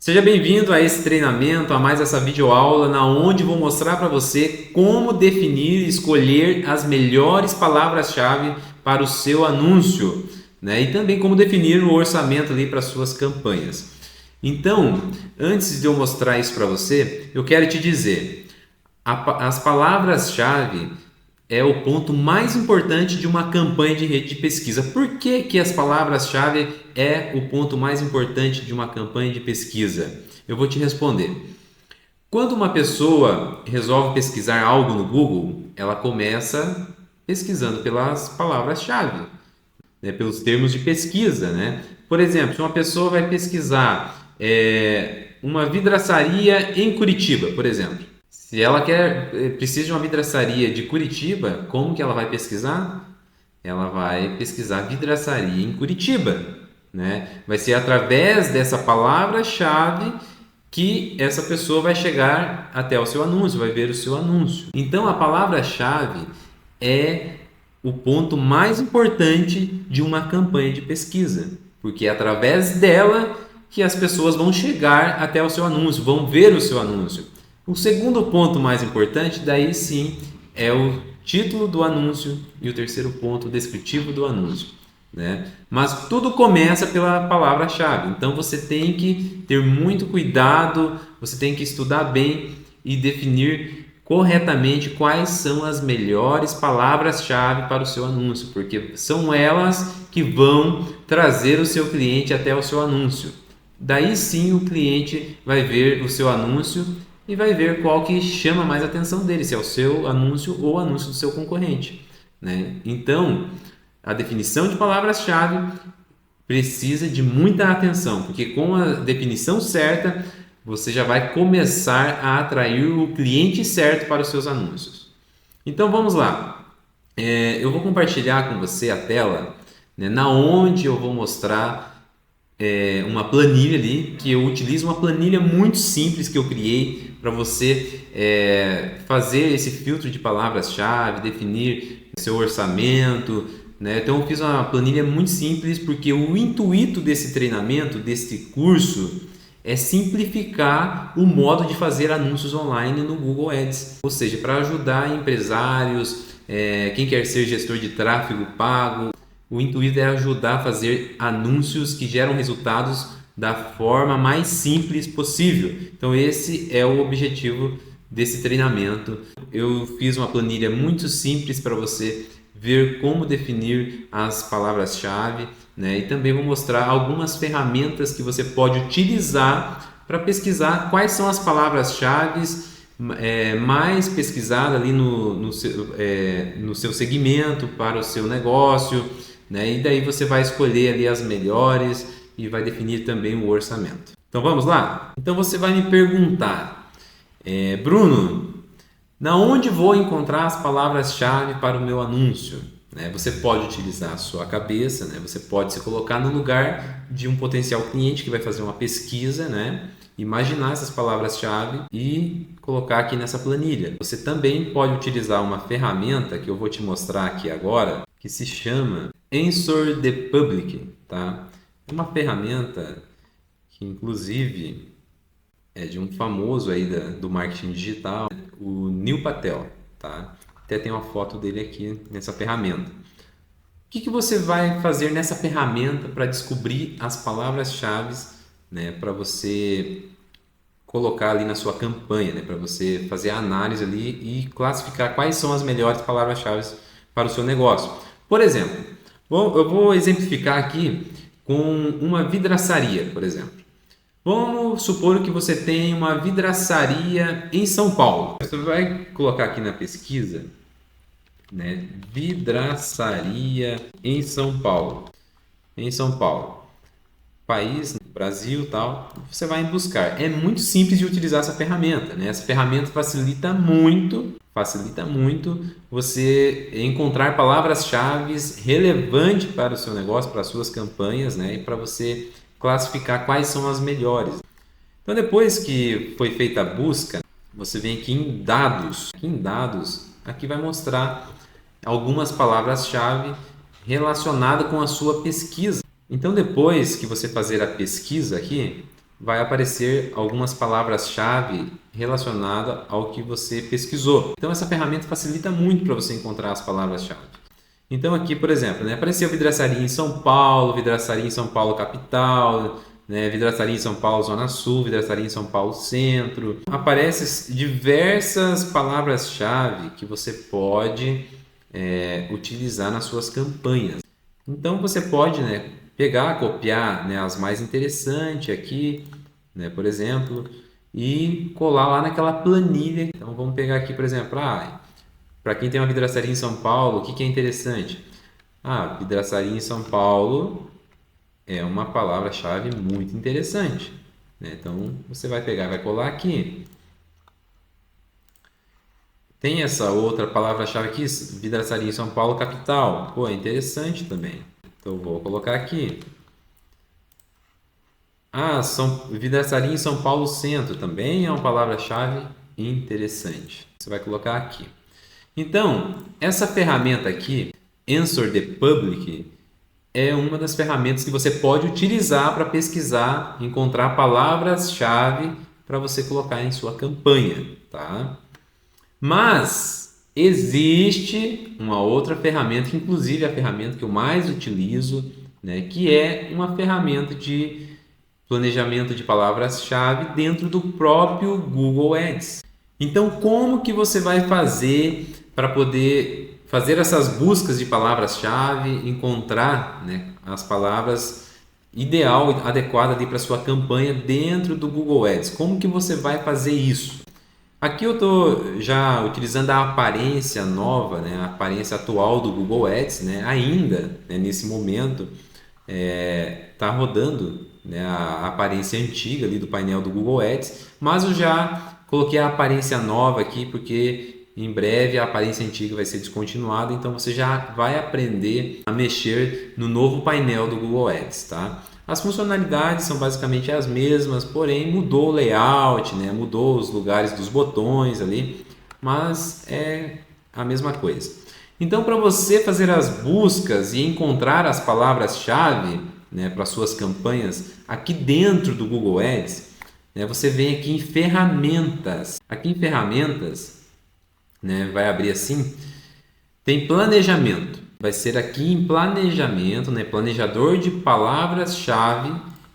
Seja bem-vindo a esse treinamento, a mais essa videoaula, na onde vou mostrar para você como definir e escolher as melhores palavras-chave para o seu anúncio, né? E também como definir o orçamento ali para suas campanhas. Então, antes de eu mostrar isso para você, eu quero te dizer, as palavras-chave é o ponto mais importante de uma campanha de rede de pesquisa. Por que que as palavras-chave é o ponto mais importante de uma campanha de pesquisa? Eu vou te responder. Quando uma pessoa resolve pesquisar algo no Google, ela começa pesquisando pelas palavras-chave, né, pelos termos de pesquisa, né? Por exemplo, se uma pessoa vai pesquisar uma vidraçaria em Curitiba, por exemplo. Se ela precisa de uma vidraçaria de Curitiba, como que ela vai pesquisar? Ela vai pesquisar vidraçaria em Curitiba, né? Vai ser através dessa palavra-chave que essa pessoa vai chegar até o seu anúncio, vai ver o seu anúncio. Então a palavra-chave é o ponto mais importante de uma campanha de pesquisa, porque é através dela que as pessoas vão chegar até o seu anúncio, vão ver o seu anúncio. O segundo ponto mais importante, daí sim, é o título do anúncio e o terceiro ponto, o descritivo do anúncio, né? Mas tudo começa pela palavra-chave, então você tem que ter muito cuidado, você tem que estudar bem e definir corretamente quais são as melhores palavras-chave para o seu anúncio, porque são elas que vão trazer o seu cliente até o seu anúncio. Daí sim o cliente vai ver o seu anúncio e vai ver qual que chama mais a atenção dele, se é o seu anúncio ou o anúncio do seu concorrente, né? Então, a definição de palavras-chave precisa de muita atenção, porque com a definição certa, você já vai começar a atrair o cliente certo para os seus anúncios. Então, vamos lá. Eu vou compartilhar com você a tela, né, na onde eu vou mostrar uma planilha ali, que eu utilizo uma planilha muito simples que eu criei para você fazer esse filtro de palavras-chave, definir seu orçamento, né? Então eu fiz uma planilha muito simples porque o intuito desse treinamento, desse curso, é simplificar o modo de fazer anúncios online no Google Ads, ou seja, para ajudar empresários, quem quer ser gestor de tráfego pago. O intuito é ajudar a fazer anúncios que geram resultados da forma mais simples possível. Então esse é o objetivo desse treinamento. Eu fiz uma planilha muito simples para você ver como definir as palavras-chave, né? E também vou mostrar algumas ferramentas que você pode utilizar para pesquisar quais são as palavras-chave mais pesquisadas ali no seu segmento, para o seu negócio, né? E daí você vai escolher ali as melhores e vai definir também o orçamento. Então vamos lá? Então você vai me perguntar, Bruno, na onde vou encontrar as palavras-chave para o meu anúncio? Né? Você pode utilizar a sua cabeça, né? Você pode se colocar no lugar de um potencial cliente que vai fazer uma pesquisa, né? Imaginar essas palavras-chave e colocar aqui nessa planilha. Você também pode utilizar uma ferramenta que eu vou te mostrar aqui agora, que se chama Answer the Public, tá? É uma ferramenta que inclusive é de um famoso aí do marketing digital, o Neil Patel, tá? Até tem uma foto dele aqui nessa ferramenta. O que você vai fazer nessa ferramenta para descobrir as palavras-chave, né, para você colocar ali na sua campanha, né, para você fazer a análise ali e classificar quais são as melhores palavras-chave para o seu negócio? Por exemplo, eu vou exemplificar aqui com uma vidraçaria, por exemplo. Vamos supor que você tem uma vidraçaria em São Paulo. Você vai colocar aqui na pesquisa, né, vidraçaria em São Paulo. Em São Paulo. País, Brasil, tal. Você vai buscar. É muito simples de utilizar essa ferramenta, né? Essa ferramenta facilita muito você encontrar palavras-chave relevantes para o seu negócio, para as suas campanhas, né? E para você classificar quais são as melhores. Então, depois que foi feita a busca, você vem aqui em dados. Aqui vai mostrar algumas palavras-chave relacionadas com a sua pesquisa. Então, depois que você fazer a pesquisa aqui, vai aparecer algumas palavras-chave relacionadas ao que você pesquisou. Então essa ferramenta facilita muito para você encontrar as palavras-chave. Então aqui, por exemplo, né, apareceu vidraçaria em São Paulo, vidraçaria em São Paulo capital, né, vidraçaria em São Paulo Zona Sul, vidraçaria em São Paulo Centro. Aparecem diversas palavras-chave que você pode utilizar nas suas campanhas. Então você pode, né, pegar, copiar, né, as mais interessantes aqui, né, por exemplo, e colar lá naquela planilha. Então vamos pegar aqui, por exemplo, para quem tem uma vidraçaria em São Paulo, o que é interessante? Vidraçaria em São Paulo é uma palavra-chave muito interessante, né? Então você vai pegar, vai colar aqui. Tem essa outra palavra-chave aqui, vidraçaria em São Paulo capital. Pô, é interessante também. Então vou colocar aqui. Vidraçaria em São Paulo Centro também é uma palavra-chave interessante. Você vai colocar aqui. Então, essa ferramenta aqui, Answer the Public, é uma das ferramentas que você pode utilizar para pesquisar, encontrar palavras-chave para você colocar em sua campanha, tá? Mas existe uma outra ferramenta, que inclusive é a ferramenta que eu mais utilizo, né, que é uma ferramenta de planejamento de palavras-chave dentro do próprio Google Ads. Então, como que você vai fazer para poder fazer essas buscas de palavras-chave, encontrar, né, as palavras ideal, adequada para sua campanha dentro do Google Ads? Como que você vai fazer isso? Aqui eu estou já utilizando a aparência nova, né, a aparência atual do Google Ads, né, ainda, né, nesse momento está rodando, né, a aparência antiga ali do painel do Google Ads, mas eu já coloquei a aparência nova aqui porque em breve a aparência antiga vai ser descontinuada, então você já vai aprender a mexer no novo painel do Google Ads, tá? As funcionalidades são basicamente as mesmas, porém mudou o layout, né? Mudou os lugares dos botões ali, mas é a mesma coisa. Então, para você fazer as buscas e encontrar as palavras-chave, né, para suas campanhas aqui dentro do Google Ads, né, você vem aqui em ferramentas. Aqui em ferramentas, né, vai abrir assim, tem planejamento. Vai ser aqui em planejamento, né, planejador de palavras-chave,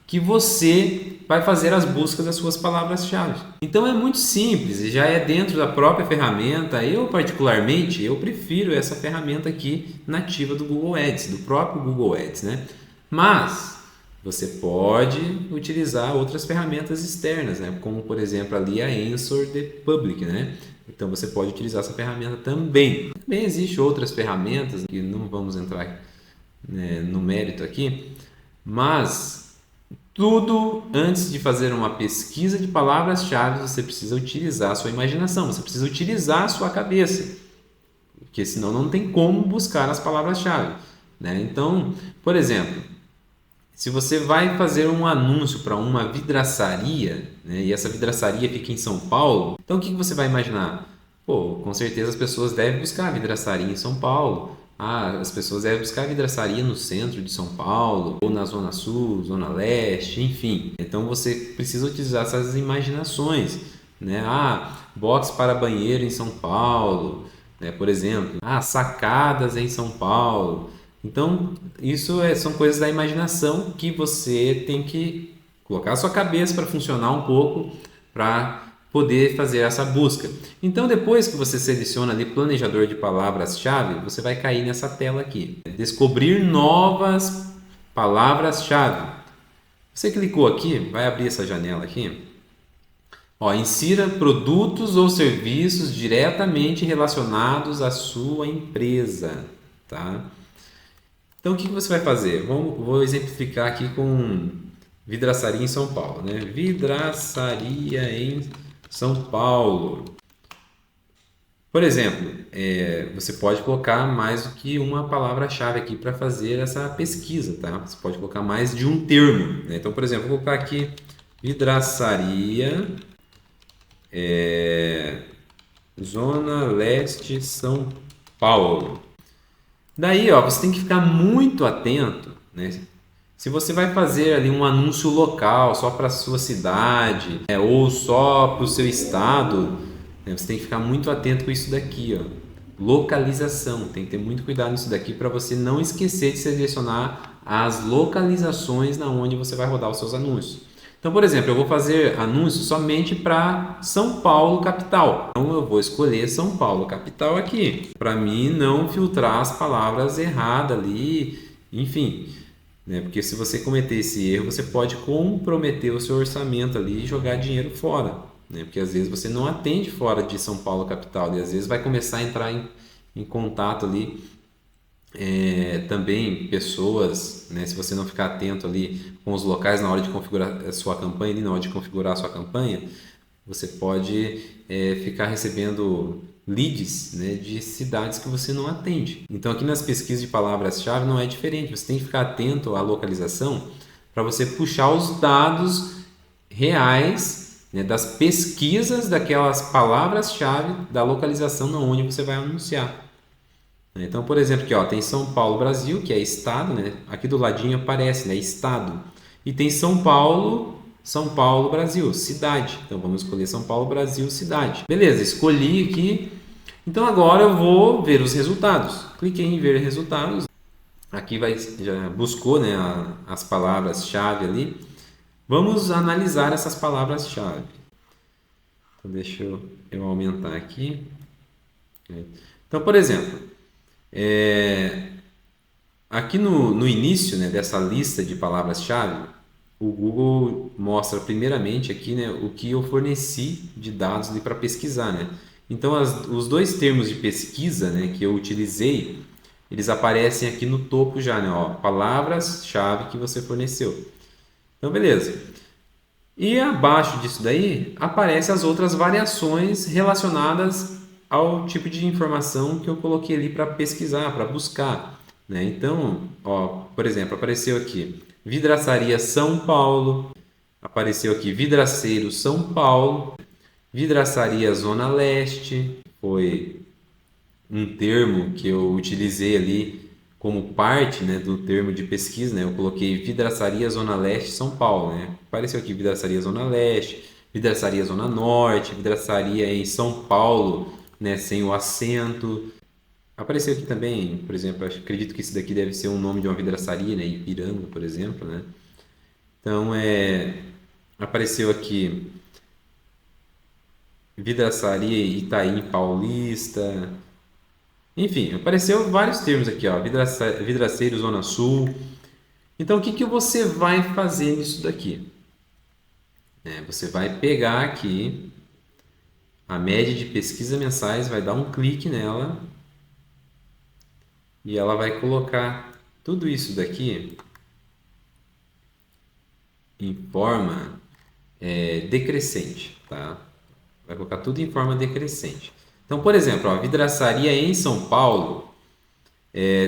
que você vai fazer as buscas das suas palavras-chave. Então é muito simples e já é dentro da própria ferramenta. Eu particularmente, eu prefiro essa ferramenta aqui nativa do Google Ads, do próprio Google Ads, né? Mas você pode utilizar outras ferramentas externas, né? Como por exemplo ali a Answer the Public, né? Então você pode utilizar essa ferramenta também. Também existem outras ferramentas que não vamos entrar, né, no mérito aqui, mas tudo antes de fazer uma pesquisa de palavras-chave você precisa utilizar a sua imaginação, você precisa utilizar a sua cabeça, porque senão não tem como buscar as palavras-chave, né? Então, por exemplo, se você vai fazer um anúncio para uma vidraçaria, né, e essa vidraçaria fica em São Paulo, então o que você vai imaginar? Pô, com certeza as pessoas devem buscar a vidraçaria em São Paulo. As pessoas devem buscar a vidraçaria no centro de São Paulo, ou na Zona Sul, Zona Leste, enfim. Então você precisa utilizar essas imaginações, né? Box para banheiro em São Paulo, né, por exemplo. Sacadas em São Paulo. Então, isso são coisas da imaginação que você tem que colocar a sua cabeça para funcionar um pouco para poder fazer essa busca. Então, depois que você seleciona ali planejador de palavras-chave, você vai cair nessa tela aqui. Descobrir novas palavras-chave. Você clicou aqui, vai abrir essa janela aqui. Insira produtos ou serviços diretamente relacionados à sua empresa, tá? Então, o que você vai fazer? Vou exemplificar aqui com vidraçaria em São Paulo, né? Vidraçaria em São Paulo. Por exemplo, você pode colocar mais do que uma palavra-chave aqui para fazer essa pesquisa, tá? Você pode colocar mais de um termo, né? Então, por exemplo, vou colocar aqui vidraçaria, Zona Leste, São Paulo. Daí, você tem que ficar muito atento, né? Se você vai fazer ali um anúncio local só para a sua cidade, ou só para o seu estado, né, você tem que ficar muito atento com isso daqui, ó. Localização, tem que ter muito cuidado nisso daqui para você não esquecer de selecionar as localizações na onde você vai rodar os seus anúncios. Então, por exemplo, eu vou fazer anúncio somente para São Paulo, capital. Então, eu vou escolher São Paulo, capital aqui, para mim não filtrar as palavras erradas ali, enfim, né? Porque se você cometer esse erro, você pode comprometer o seu orçamento ali e jogar dinheiro fora, né? Porque às vezes você não atende fora de São Paulo, capital, e às vezes vai começar a entrar em contato ali também pessoas, né? Se você não ficar atento ali com os locais na hora de configurar a sua campanha, ali na hora de configurar a sua campanha, você pode ficar recebendo leads, né, de cidades que você não atende. Então aqui nas pesquisas de palavras-chave não é diferente, você tem que ficar atento à localização para você puxar os dados reais, né, das pesquisas daquelas palavras-chave da localização onde você vai anunciar. Então, por exemplo, aqui ó, tem São Paulo, Brasil, que é estado, né? Aqui do ladinho aparece, né, estado. E tem São Paulo, Brasil, cidade. Então vamos escolher São Paulo, Brasil, cidade. Beleza, escolhi aqui. Então agora eu vou ver os resultados. Cliquei em ver resultados. Aqui já buscou, né, as palavras-chave ali. Vamos analisar essas palavras-chave. Então deixa eu aumentar aqui. Então, por exemplo, aqui no início, né, dessa lista de palavras-chave, o Google mostra primeiramente aqui, né, o que eu forneci de dados para pesquisar, né? Então os dois termos de pesquisa, né, que eu utilizei, eles aparecem aqui no topo já, né, ó, palavras-chave que você forneceu. Então beleza. E abaixo disso daí aparecem as outras variações relacionadas ao tipo de informação que eu coloquei ali para pesquisar, para buscar, né? Então, ó, por exemplo, apareceu aqui Vidraçaria São Paulo, apareceu aqui Vidraceiro São Paulo, Vidraçaria Zona Leste, foi um termo que eu utilizei ali como parte, né, do termo de pesquisa, né? Eu coloquei Vidraçaria Zona Leste São Paulo, né? Apareceu aqui Vidraçaria Zona Leste, Vidraçaria Zona Norte, Vidraçaria em São Paulo, né, sem o acento. Apareceu aqui também, por exemplo, acredito que isso daqui deve ser um nome de uma vidraçaria, né? Ipiranga, por exemplo, né? Então, apareceu aqui Vidraçaria Itaim Paulista. Enfim, apareceu vários termos aqui, ó, Vidraceiro Zona Sul. Então, o que que você vai fazer nisso daqui? Você vai pegar aqui a média de pesquisa mensais, vai dar um clique nela e ela vai colocar tudo isso daqui em forma decrescente, tá? Vai colocar tudo em forma decrescente. Então, por exemplo, a vidraçaria em São Paulo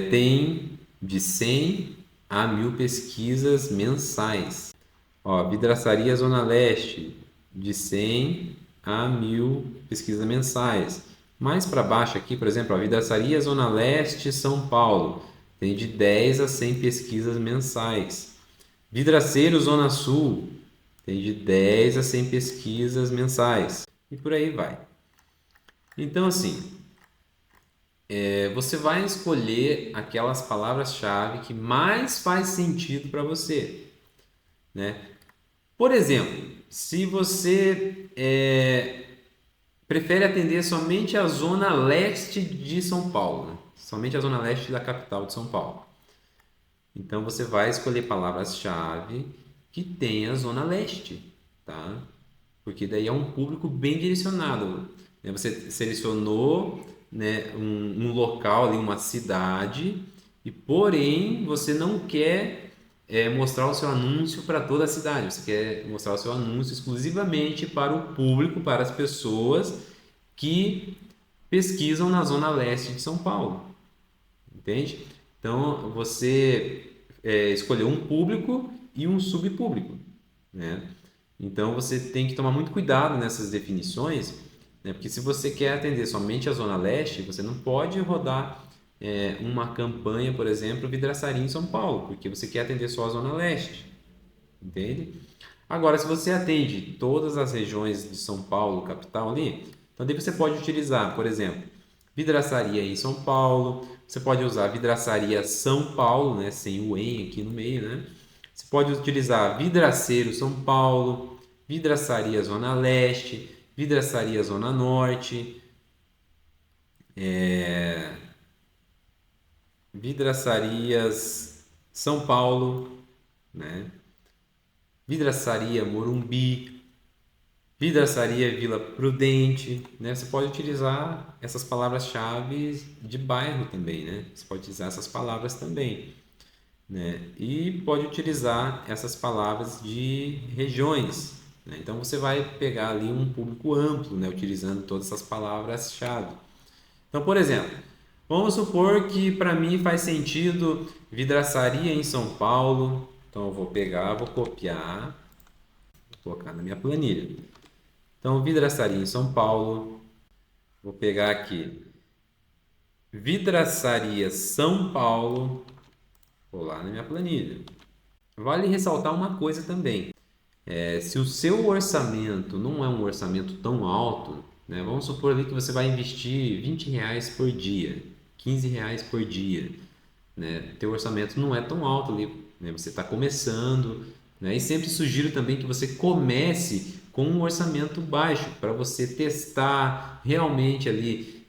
tem de 100 a 1000 pesquisas mensais. Ó, vidraçaria Zona Leste, de 100 a 1000 pesquisas mensais. Mais para baixo aqui, por exemplo, a vidraçaria Zona Leste São Paulo tem de 10 a 100 pesquisas mensais. Vidraceiro Zona Sul tem de 10 a 100 pesquisas mensais. E por aí vai. Então, assim, você vai escolher aquelas palavras-chave que mais faz sentido para você, né? Por exemplo, se você prefere atender somente a zona leste de São Paulo, né? Somente a zona leste da capital de São Paulo. Então você vai escolher palavras-chave que tenha a zona leste, tá? Porque daí é um público bem direcionado, né? Você selecionou, né, um local ali, uma cidade, e porém você não quer mostrar o seu anúncio para toda a cidade, você quer mostrar o seu anúncio exclusivamente para o público, para as pessoas que pesquisam na zona leste de São Paulo, entende? Então você escolheu um público e um subpúblico, né? Então você tem que tomar muito cuidado nessas definições, né? Porque se você quer atender somente a zona leste, você não pode rodar uma campanha, por exemplo, vidraçaria em São Paulo, porque você quer atender só a Zona Leste, entende? Agora, se você atende todas as regiões de São Paulo, capital ali, então daí você pode utilizar, por exemplo, vidraçaria em São Paulo, você pode usar vidraçaria São Paulo, né, sem o "em" aqui no meio, né? Você pode utilizar vidraceiro São Paulo, vidraçaria Zona Leste, vidraçaria Zona Norte, vidraçarias São Paulo, né? Vidraçaria Morumbi, vidraçaria Vila Prudente, né? Você pode utilizar essas palavras-chave de bairro também, né? Você pode utilizar essas palavras também, né? E pode utilizar essas palavras de regiões, né? Então você vai pegar ali um público amplo, né? Utilizando todas essas palavras-chave. Então, por exemplo, vamos supor que para mim faz sentido vidraçaria em São Paulo. Então eu vou pegar, vou copiar, vou colocar na minha planilha. Então, vidraçaria em São Paulo. Vou pegar aqui vidraçaria São Paulo. Vou lá na minha planilha. Vale ressaltar uma coisa também. Se o seu orçamento não é um orçamento tão alto, né, vamos supor ali que você vai investir R$ 20 por dia, R$ 15 por dia, né, teu orçamento não é tão alto ali, né, você está começando, né, e sempre sugiro também que você comece com um orçamento baixo para você testar realmente ali,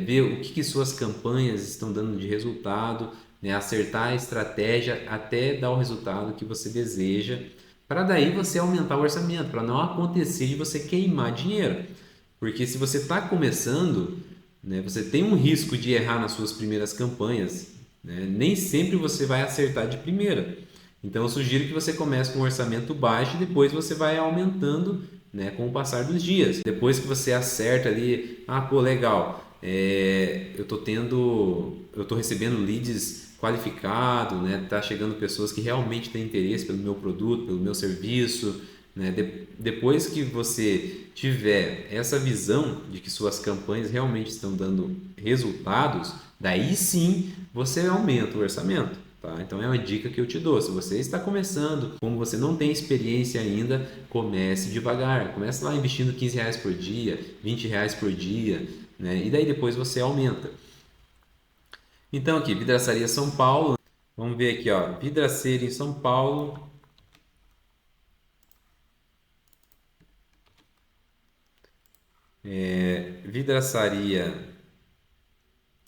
ver o que suas campanhas estão dando de resultado, né, acertar a estratégia até dar o resultado que você deseja, para daí você aumentar o orçamento, para não acontecer de você queimar dinheiro. Porque se você está começando, né, você tem um risco de errar nas suas primeiras campanhas, né? Nem sempre você vai acertar de primeira. Então eu sugiro que você comece com um orçamento baixo e depois você vai aumentando, né, com o passar dos dias. Depois que você acerta ali, pô, legal, eu estou recebendo leads qualificado, né? Tá chegando pessoas que realmente têm interesse pelo meu produto, pelo meu serviço, né? Depois que você tiver essa visão de que suas campanhas realmente estão dando resultados, daí sim você aumenta o orçamento. Tá? Então é uma dica que eu te dou. Se você está começando, como você não tem experiência ainda, comece devagar. Comece lá investindo R$ 15 por dia, R$ 20 por dia, né? E daí depois você aumenta. Então aqui, vidraçaria São Paulo. Vamos ver aqui, ó, vidraceira em São Paulo. Vidraçaria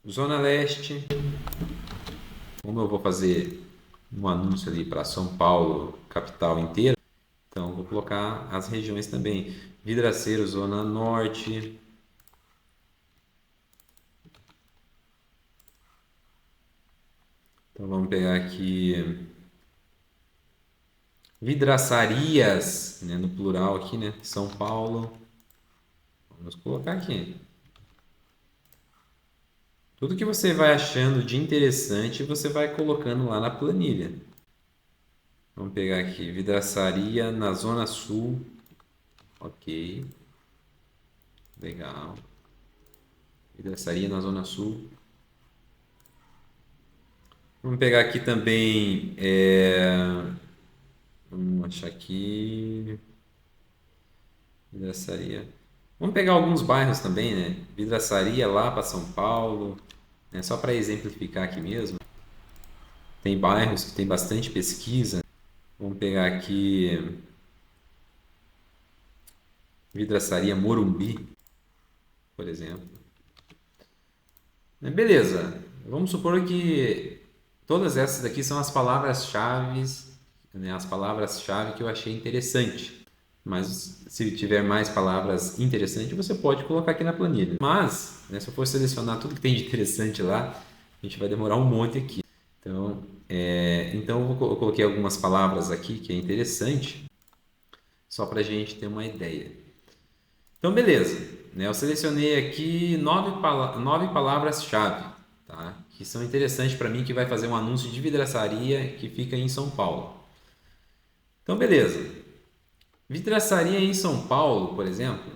Zona Leste. Como eu vou fazer um anúncio ali para São Paulo, capital inteira, então vou colocar as regiões também. Vidraceiro Zona Norte. Então vamos pegar aqui vidraçarias, né, no plural aqui, né, São Paulo. Vamos colocar aqui. Tudo que você vai achando de interessante, você vai colocando lá na planilha. Vamos pegar aqui, vidraçaria na Zona Sul. Ok. Legal. Vidraçaria na Zona Sul. Vamos pegar aqui também. Vamos achar aqui. Vidraçaria. Vamos pegar alguns bairros também, né? Vidraçaria lá para São Paulo, né? Só para exemplificar aqui mesmo. Tem bairros que tem bastante pesquisa. Vamos pegar aqui vidraçaria Morumbi, por exemplo. Beleza. Vamos supor que todas essas aqui são as palavras-chave, né? As palavras-chave que eu achei interessante. Mas se tiver mais palavras interessantes, você pode colocar aqui na planilha. Mas, né, se eu for selecionar tudo que tem de interessante lá, a gente vai demorar um monte aqui. Então eu coloquei algumas palavras aqui que é interessante, só para a gente ter uma ideia. Então, beleza. Né, eu selecionei aqui nove palavras-chave, tá? Que são interessantes para mim, que vai fazer um anúncio de vidraçaria que fica em São Paulo. Então, beleza. Vidraçaria em São Paulo, por exemplo,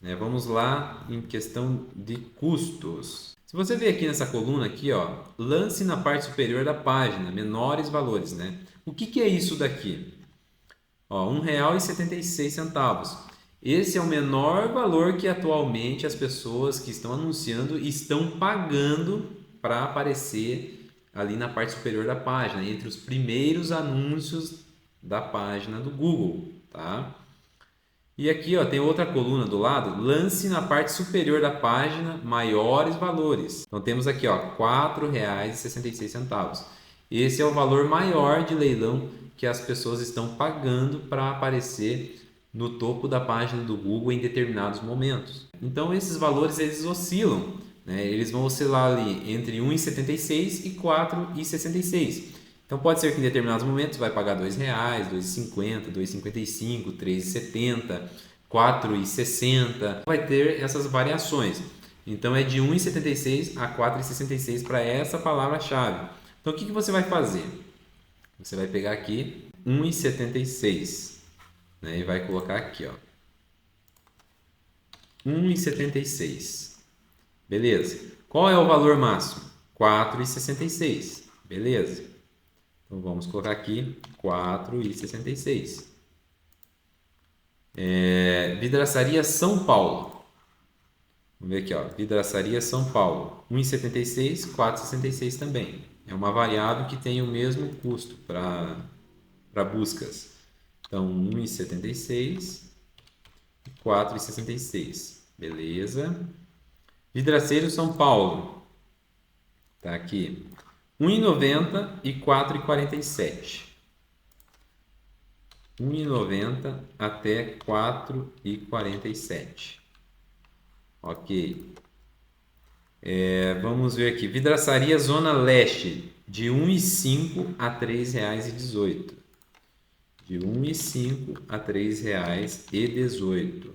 né, vamos lá em questão de custos. Se você ver aqui nessa coluna aqui, ó, lance na parte superior da página, menores valores, né? O que que é isso daqui? Ó, R$ 1,76. Esse é o menor valor que atualmente as pessoas que estão anunciando estão pagando para aparecer ali na parte superior da página, entre os primeiros anúncios da página do Google, tá? E aqui, ó, tem outra coluna do lado, lance na parte superior da página maiores valores. Então temos aqui, ó, R$ 4,66. Esse é o valor maior de leilão que as pessoas estão pagando para aparecer no topo da página do Google em determinados momentos. Então esses valores eles oscilam, né? Eles vão oscilar ali entre 1,76 e 4,66. Então pode ser que em determinados momentos vai pagar R$ 2,00, R$ 2,50, R$ 2,55, R$ 3,70, R$ 4,60. Vai ter essas variações. Então é de 1,76 a 4,66 para essa palavra-chave. Então o que você vai fazer? Você vai pegar aqui 1,76, né, e vai colocar aqui, ó, 1,76. Beleza. Qual é o valor máximo? 4,66. Beleza. Então vamos colocar aqui 4,66. Vidraçaria São Paulo. Vamos ver aqui, ó, Vidraçaria São Paulo. 1,76, 4,66 também. É uma variável que tem o mesmo custo para buscas. Então 1,76 e 4,66. Beleza. Vidraceiro São Paulo. Tá aqui. 1,90 e 4,47. 1,90 até 4,47. Ok. Vamos ver aqui. Vidraçaria Zona Leste, de 1,05 a R$ 3,18. De 1,05 a R$ 3,18.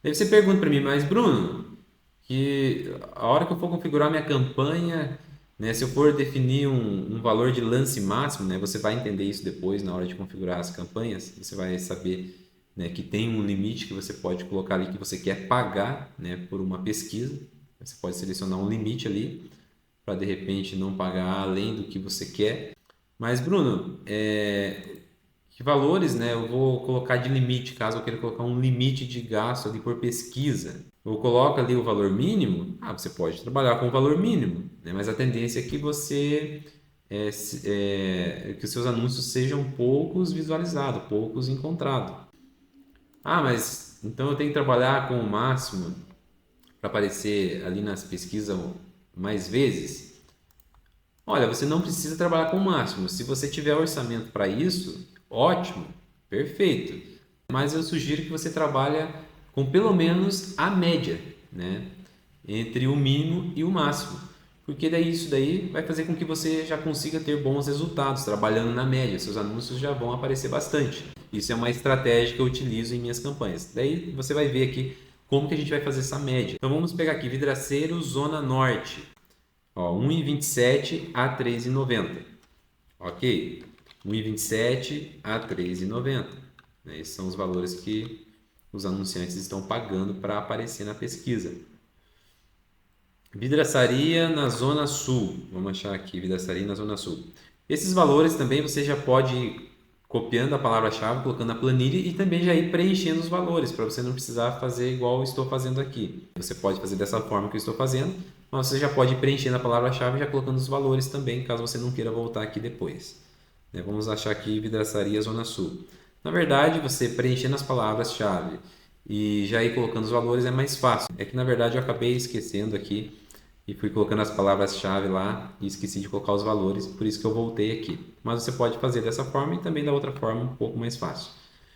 Daí você pergunta para mim, mas Bruno, que a hora que eu for configurar minha campanha, né, se eu for definir um valor de lance máximo, né, você vai entender isso depois na hora de configurar as campanhas, você vai saber, né, que tem um limite que você pode colocar ali que você quer pagar, né, por uma pesquisa. Você pode selecionar um limite ali para de repente não pagar além do que você quer. Mas Bruno, que valores, né, eu vou colocar de limite, caso eu queira colocar um limite de gasto ali por pesquisa? Eu coloco ali o valor mínimo? Você pode trabalhar com o valor mínimo, né? Mas a tendência é que que os seus anúncios sejam poucos visualizados, poucos encontrados. Mas então eu tenho que trabalhar com o máximo para aparecer ali nas pesquisas mais vezes? Olha, você não precisa trabalhar com o máximo. Se você tiver orçamento para isso, ótimo, perfeito. Mas eu sugiro que você trabalhe com pelo menos a média, né, entre o mínimo e o máximo, porque daí isso daí vai fazer com que você já consiga ter bons resultados trabalhando na média. Seus anúncios já vão aparecer bastante. Isso é uma estratégia que eu utilizo em minhas campanhas. Daí você vai ver aqui como que a gente vai fazer essa média. Então vamos pegar aqui Vidraceiro Zona Norte, ó, 1,27 a 3,90. Ok, 1,27 a 3,90. Esses são os valores que os anunciantes estão pagando para aparecer na pesquisa. Vidraçaria na Zona Sul. Vamos achar aqui, Vidraçaria na Zona Sul. Esses valores também você já pode ir copiando a palavra-chave, colocando na planilha e também já ir preenchendo os valores, para você não precisar fazer igual eu estou fazendo aqui. Você pode fazer dessa forma que eu estou fazendo, mas você já pode ir preenchendo a palavra-chave e já colocando os valores também, caso você não queira voltar aqui depois. Vamos achar aqui Vidraçaria Zona Sul. Na verdade, você preenchendo as palavras-chave e já ir colocando os valores é mais fácil. É que na verdade eu acabei esquecendo aqui e fui colocando as palavras-chave lá e esqueci de colocar os valores, por isso que eu voltei aqui. Mas você pode fazer dessa forma e também da outra forma um pouco mais fácil.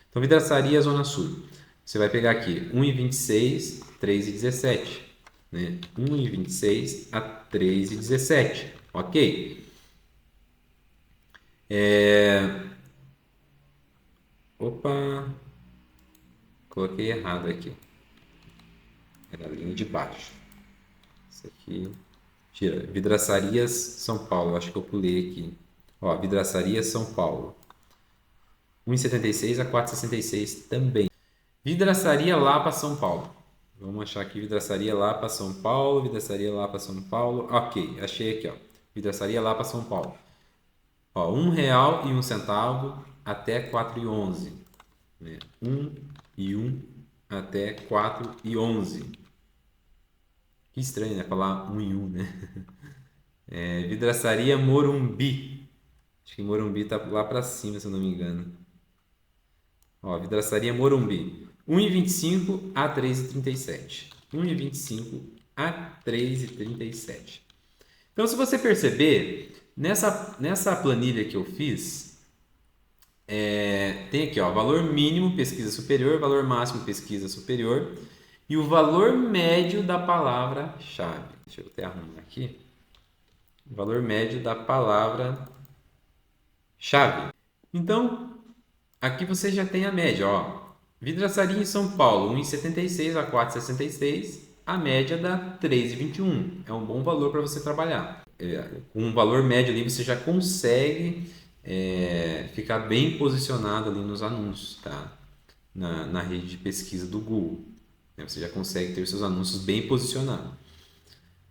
Então, Vidraçaria Zona Sul. Você vai pegar aqui 1,26, 3,17. Né? 1,26 a 3,17. Ok? Opa! Coloquei errado aqui. Era a linha de baixo. Isso aqui. Tira. Vidraçarias São Paulo. Acho que eu pulei aqui. Ó, Vidraçaria São Paulo. 1,76 a 4,66 também. Vidraçaria Lapa São Paulo. Vamos achar aqui vidraçaria Lapa São Paulo, vidraçaria Lapa São Paulo. Ok, achei aqui, ó. Vidraçaria Lapa São Paulo. Ó, R$ 1,01 até 4,11, né? 1 e 1 até 4,11. Que estranho, né? Falar 1 e 1, né? Vidraçaria Morumbi. Acho que Morumbi tá lá pra cima, se eu não me engano. Ó, vidraçaria Morumbi. 1,25 a 3,37. 1,25 a 3,37. Então, se você perceber, nessa planilha que eu fiz, tem aqui, ó, valor mínimo pesquisa superior, valor máximo pesquisa superior e o valor médio da palavra-chave. Deixa eu até arrumar aqui. O valor médio da palavra-chave. Então, aqui você já tem a média, ó. Vidraçaria em São Paulo, 1,76 a 4,66. A média dá 3,21. É um bom valor para você trabalhar. Com um valor médio ali você já consegue ficar bem posicionado ali nos anúncios, tá? Na rede de pesquisa do Google. Você já consegue ter seus anúncios bem posicionados.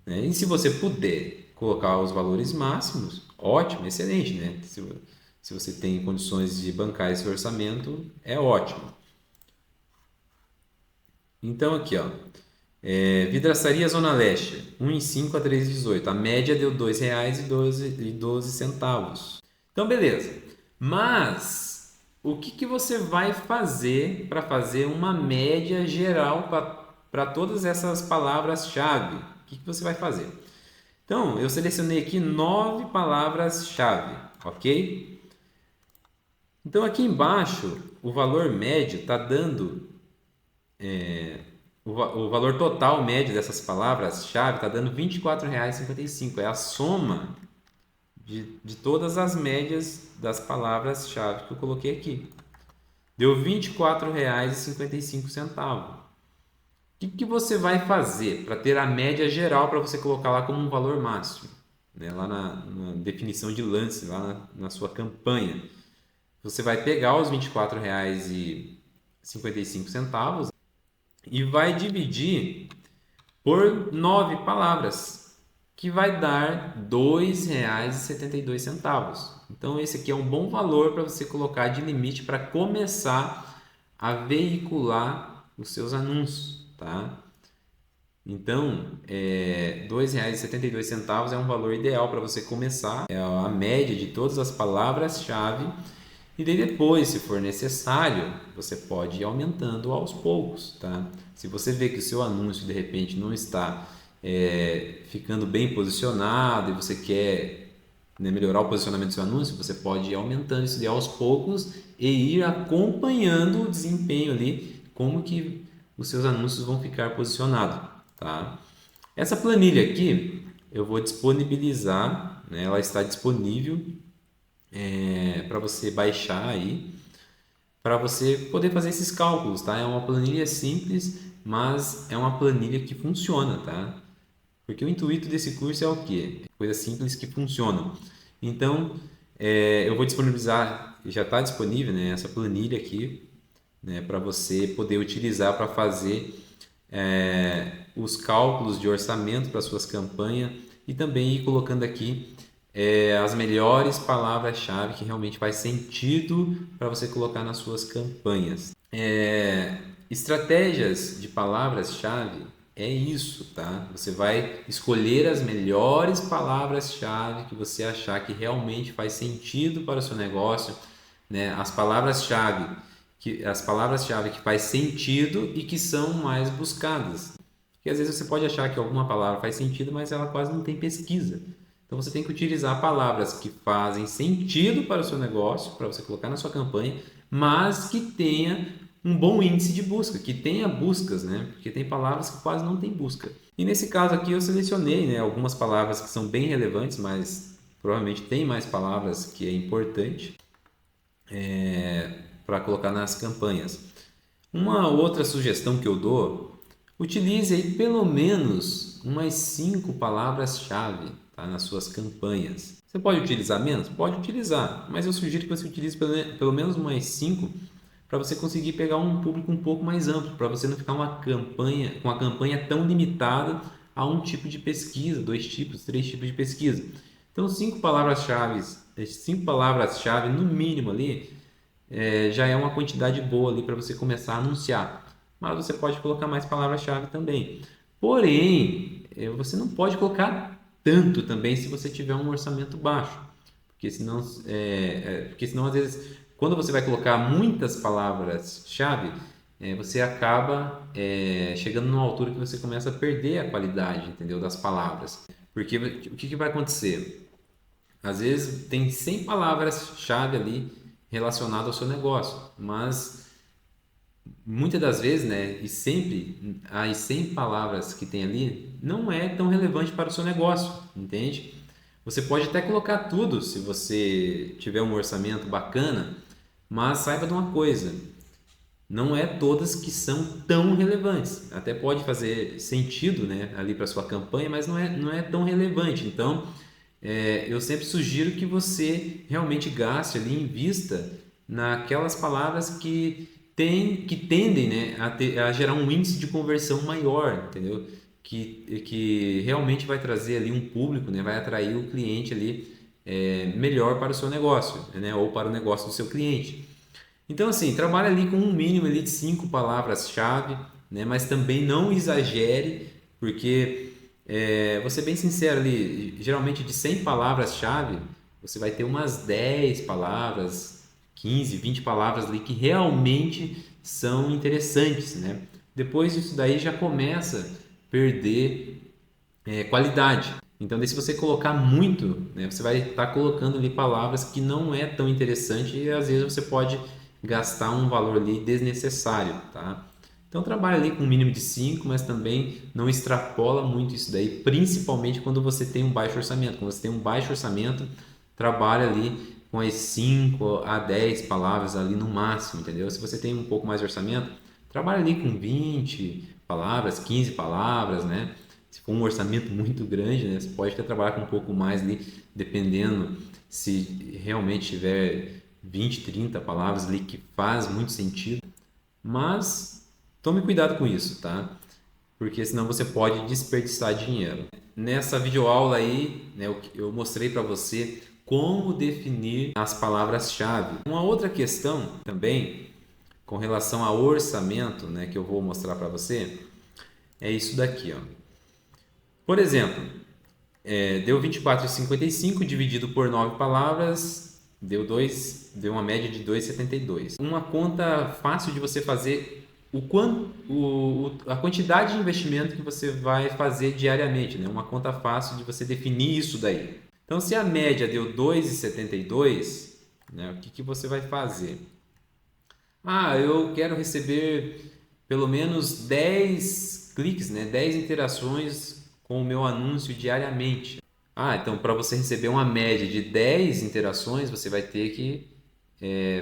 E se você puder colocar os valores máximos, ótimo, excelente, né? Se você tem condições de bancar esse orçamento, é ótimo. Então aqui, ó, vidraçaria Zona Leste, 1,05 a 3,18. A média deu R$ 2,12. Então, beleza. Mas o que você vai fazer para fazer uma média geral para todas essas palavras-chave? O que você vai fazer? Então, eu selecionei aqui 9 palavras-chave, ok? Então, aqui embaixo, o valor médio está dando... o valor total médio dessas palavras-chave está dando R$ 24,55. É a soma de todas as médias das palavras-chave que eu coloquei aqui. Deu R$ 24,55. O que você vai fazer para ter a média geral para você colocar lá como um valor máximo? Né? Lá na definição de lance, lá na sua campanha. Você vai pegar os R$ 24,55 e vai dividir por 9 palavras, que vai dar R$ 2,72. Então, esse aqui é um bom valor para você colocar de limite para começar a veicular os seus anúncios, tá? Então, R$ 2,72 é um valor ideal para você começar, é a média de todas as palavras-chave. E daí depois, se for necessário, você pode ir aumentando aos poucos, tá? Se você vê que o seu anúncio de repente não está ficando bem posicionado e você quer, né, melhorar o posicionamento do seu anúncio, você pode ir aumentando isso de aos poucos e ir acompanhando o desempenho ali, como que os seus anúncios vão ficar posicionados, tá? Essa planilha aqui eu vou disponibilizar, né? Ela está disponível para você baixar aí, para você poder fazer esses cálculos, tá? É uma planilha simples, mas é uma planilha que funciona, tá? Porque o intuito desse curso é o quê? Coisas simples que funcionam. Então, eu vou disponibilizar, já está disponível, né, essa planilha aqui, né, para você poder utilizar para fazer os cálculos de orçamento para suas campanhas e também ir colocando aqui as melhores palavras-chave que realmente faz sentido para você colocar nas suas campanhas. Estratégias de palavras-chave é isso, tá? Você vai escolher as melhores palavras-chave que você achar que realmente faz sentido para o seu negócio, né? As palavras-chave que faz sentido e que são mais buscadas. Porque às vezes você pode achar que alguma palavra faz sentido, mas ela quase não tem pesquisa. Então você tem que utilizar palavras que fazem sentido para o seu negócio, para você colocar na sua campanha, mas que tenha um bom índice de busca, que tenha buscas, né? Porque tem palavras que quase não tem busca. E nesse caso aqui eu selecionei, né, algumas palavras que são bem relevantes, mas provavelmente tem mais palavras que é importante para colocar nas campanhas. Uma outra sugestão que eu dou, utilize aí pelo menos umas 5 palavras-chave, tá, nas suas campanhas. Você pode utilizar menos? Pode utilizar, mas eu sugiro que você utilize pelo menos umas 5 para você conseguir pegar um público um pouco mais amplo, para você não ficar com a campanha tão limitada a um tipo de pesquisa, dois tipos, três tipos de pesquisa. Então, cinco palavras-chave no mínimo ali, já é uma quantidade boa ali para você começar a anunciar. Mas você pode colocar mais palavras-chave também. Porém, você não pode colocar tanto também se você tiver um orçamento baixo. Porque senão às vezes, quando você vai colocar muitas palavras-chave, você acaba chegando numa altura que você começa a perder a qualidade, entendeu, das palavras. Porque o que vai acontecer? Às vezes tem 100 palavras-chave ali relacionadas ao seu negócio, mas muitas das vezes, né, e sempre, as 100 palavras que tem ali não é tão relevante para o seu negócio, entende? Você pode até colocar tudo se você tiver um orçamento bacana, mas saiba de uma coisa, não é todas que são tão relevantes. Até pode fazer sentido, né, ali para sua campanha, mas não é tão relevante. Então, eu sempre sugiro que você realmente gaste ali, invista naquelas palavras que tendem, né, a gerar um índice de conversão maior, entendeu? Que realmente vai trazer ali um público, né, vai atrair o cliente ali melhor para o seu negócio, né, ou para o negócio do seu cliente. Então, assim, trabalha ali com um mínimo ali de 5 palavras-chave, né? Mas também não exagere, porque, vou ser bem sincero ali, geralmente de 100 palavras-chave, você vai ter umas 10 palavras, 15, 20 palavras ali que realmente são interessantes, né? Depois disso daí já começa a perder qualidade. Então, daí, se você colocar muito, né, você vai estar colocando ali palavras que não é tão interessante e às vezes você pode gastar um valor ali desnecessário, tá? Então, trabalha ali com um mínimo de 5, mas também não extrapola muito isso daí, principalmente quando você tem um baixo orçamento. Quando você tem um baixo orçamento, trabalha ali com as 5 a 10 palavras ali no máximo, entendeu? Se você tem um pouco mais de orçamento, trabalha ali com 20 palavras, 15 palavras, né? Se for um orçamento muito grande, né, você pode até trabalhar com um pouco mais ali, dependendo se realmente tiver 20, 30 palavras ali que faz muito sentido. Mas tome cuidado com isso, tá? Porque senão você pode desperdiçar dinheiro. Nessa videoaula aí, né, eu mostrei para você como definir as palavras-chave. Uma outra questão também com relação ao orçamento, né, que eu vou mostrar para você, é isso daqui, ó. Por exemplo, deu 24,55 dividido por 9 palavras, deu uma média de 2,72. Uma conta fácil de você fazer a quantidade de investimento que você vai fazer diariamente, né? Uma conta fácil de você definir isso daí. Então, se a média deu 2,72, né, o que você vai fazer? Eu quero receber pelo menos 10 cliques, né, 10 interações com o meu anúncio diariamente. Então para você receber uma média de 10 interações, você vai ter que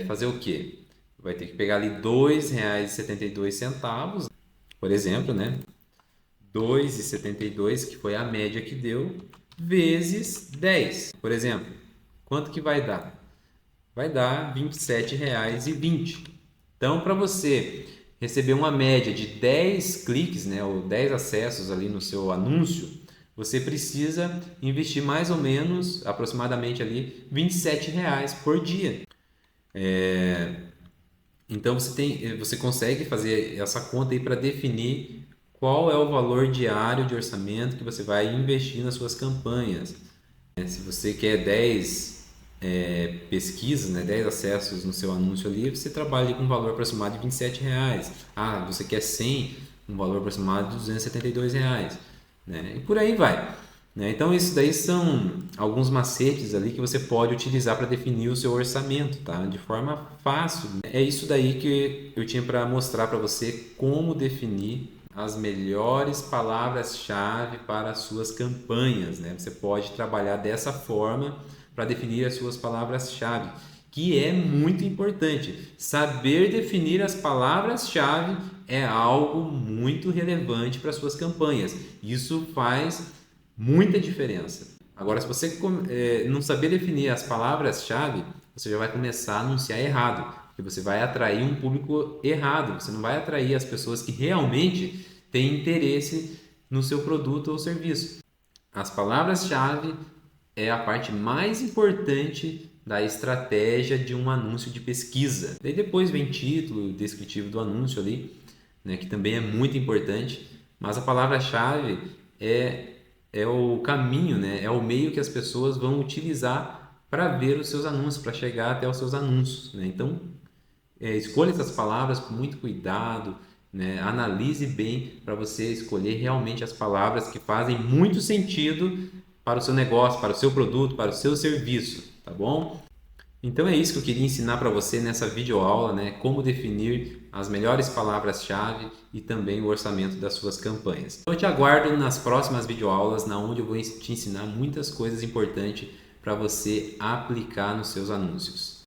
fazer o quê? Vai ter que pegar ali R$ 2,72, por exemplo, né? 2,72, que foi a média que deu, vezes 10. Por exemplo, quanto que vai dar? Vai dar R$ 27,20. Então, para você receber uma média de 10 cliques, né, ou 10 acessos ali no seu anúncio, você precisa investir mais ou menos, aproximadamente ali, R$ 27,00 por dia. Então, você consegue fazer essa conta aí para definir qual é o valor diário de orçamento que você vai investir nas suas campanhas. Se você quer 10 pesquisas, né, 10 acessos no seu anúncio ali, você trabalha ali com um valor aproximado de R$ 27,00. Você quer 100, um valor aproximado de R$ 272,00, né? E por aí vai, né? Então, isso daí são alguns macetes ali que você pode utilizar para definir o seu orçamento, tá? De forma fácil. É isso daí que eu tinha para mostrar para você como definir as melhores palavras-chave para as suas campanhas, né? Você pode trabalhar dessa forma para definir as suas palavras-chave, que é muito importante. Saber definir as palavras-chave é algo muito relevante para as suas campanhas. Isso faz muita diferença. Agora, se você não saber definir as palavras-chave, você já vai começar a anunciar errado. Porque você vai atrair um público errado, você não vai atrair as pessoas que realmente têm interesse no seu produto ou serviço. As palavras-chave é a parte mais importante da estratégia de um anúncio de pesquisa. Daí depois vem título, descritivo do anúncio ali, né, que também é muito importante, mas a palavra-chave é o caminho, né, é o meio que as pessoas vão utilizar para ver os seus anúncios, para chegar até os seus anúncios, né? Então, escolha essas palavras com muito cuidado, né? Analise bem para você escolher realmente as palavras que fazem muito sentido para o seu negócio, para o seu produto, para o seu serviço, tá bom? Então é isso que eu queria ensinar para você nessa videoaula, né? Como definir as melhores palavras-chave e também o orçamento das suas campanhas. Eu te aguardo nas próximas videoaulas, na onde eu vou te ensinar muitas coisas importantes para você aplicar nos seus anúncios.